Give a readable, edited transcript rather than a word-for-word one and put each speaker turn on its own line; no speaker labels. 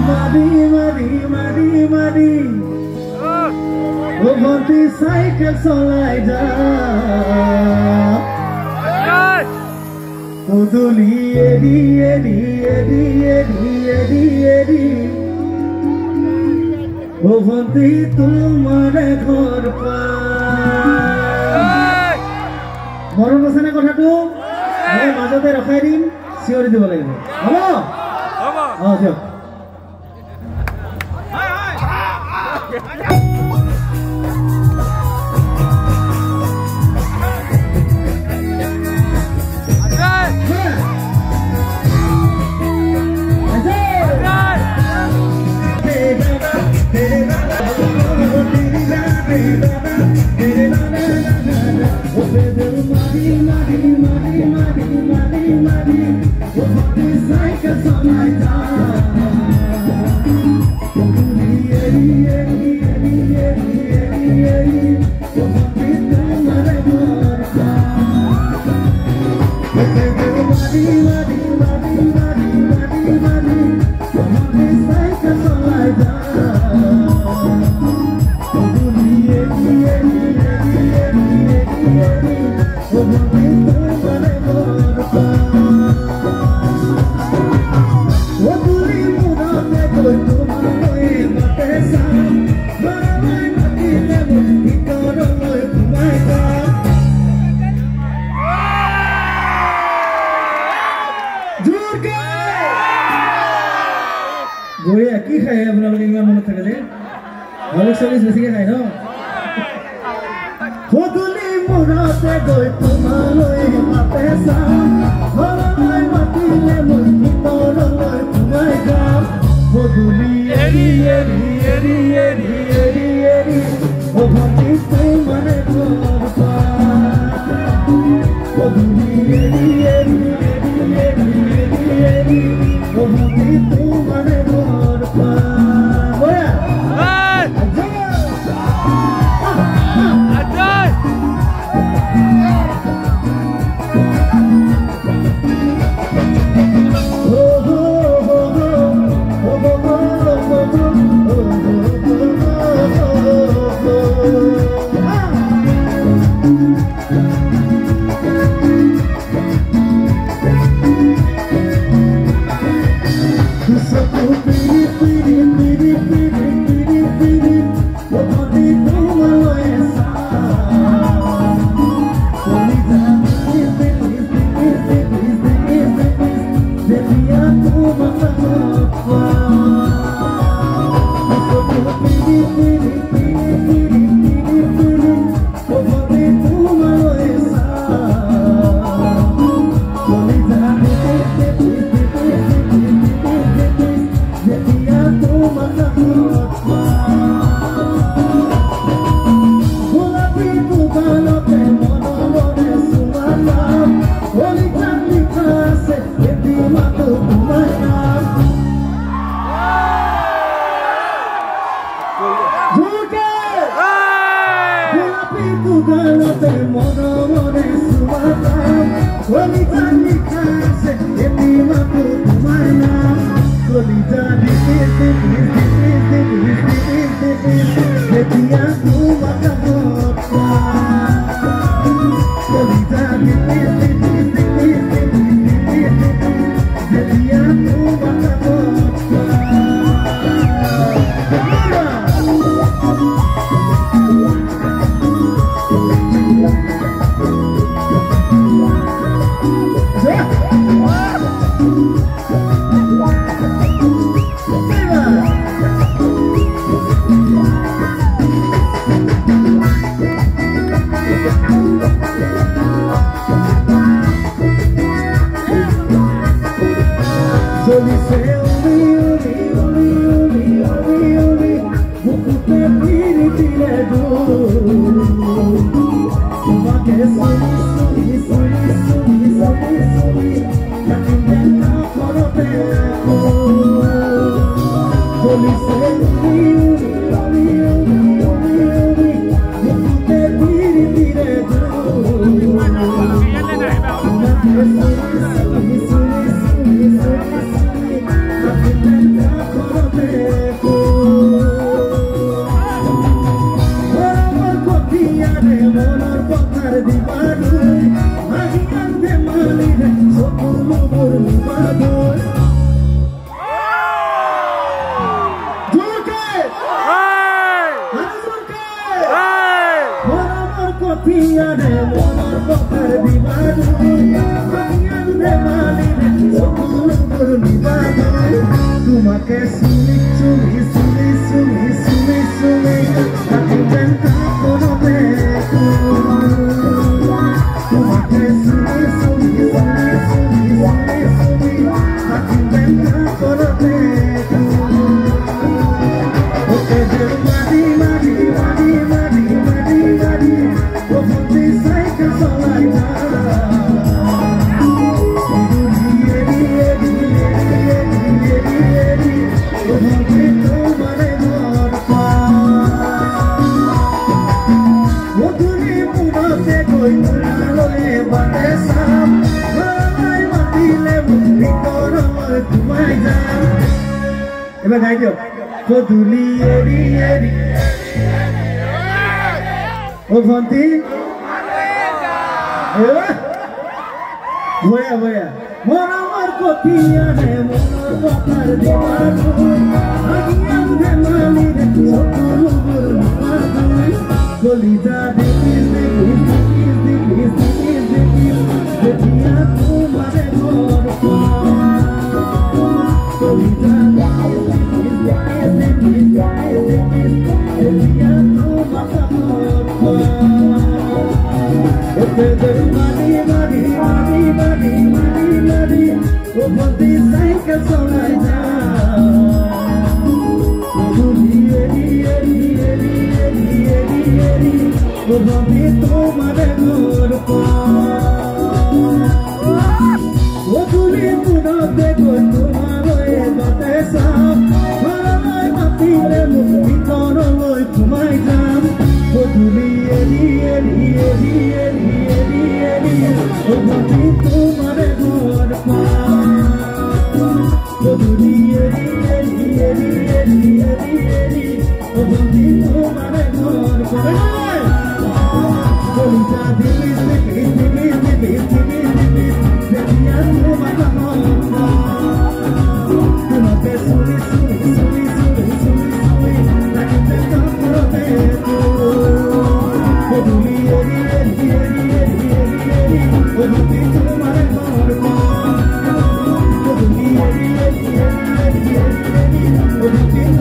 মারি মারি মারি মারি ও ভর্তি সাইকেল চলাই যা পদুলি এরি এরি এরি এরি এরি এরি ও ভর্তি তোমার ঘর পাই মরণ আছে না কথাটো মই মাজতে ৰখাই দিম চিঞৰি দিব লাগিব হ'ব হ'ব দিয়ক কি খায় আপোনালোকে ইমান মনত থাকে যে হৰলিক্স চলিক্স বেছিকৈ খায় ন পদূলি মূৰতে গৈ তোমালৈ মাতে চাম ঘৰলৈ মাতিলে মই ভিতৰলৈ সোমাই যাম পদূলি এৰি এৰি এৰি এৰি এৰি এৰি ভৰ্তি তোমাৰ ঘৰ পাই পদূলি এৰি এৰি এৰি এৰি এৰি এৰি ভৰ্তি তোমাৰ ঘৰ পাই কঠিয়াৰে মনৰ কথাৰ বিবাদো কঠিয়াৰ ধেমালিৰে চকুৰ নিবাদো তোমাকে চুমি চুমি চুমি চুমি চুমি চুমি থাকিবেন কাকৰতে তোমাকে চুমি চুমি চুমি চুমি চুমি চুমি থাকিবেন কাকৰতে এবার গাই দিও কদুলি এরি এরি ও ভন্তি বয়া বয়া মন আমার কঠিয়ারে মন কথার দিবাদু আগিয়ান ধেমালিরে চকুর নিবাদু কলিজা দেখিস দেখিস দেখিস দেখিস দেখিস দেখিয়া তোমারে ঘর কলিজা তোমারে ঘর পুরতে তোমারে বাতে সাপ ঘরলৈ মাতিলে ভিতৰলৈ সোমাই যাম গধূলি এৰি এৰি এৰি এৰি এৰি এৰি ভন্তি তোমাৰে ঘৰ গধূলি এৰি এৰি এৰি এৰি এৰি এৰি ভন্তি তোমাৰে ঘৰ কলিজা দিলিস দিলিস দিলিস দিলিস দিলিস দিলিস দেখিয়া তোমার তোমাকে শুনি শুনি শুনি শুনি শুনি শুনি লাগিতে কাকরতে কদুলি এরি এরি এরি এরি এরি এরি ভন্তি তোমার ঘর কদুলি এরি এরি এরি এরি এরি এরি ভন্তি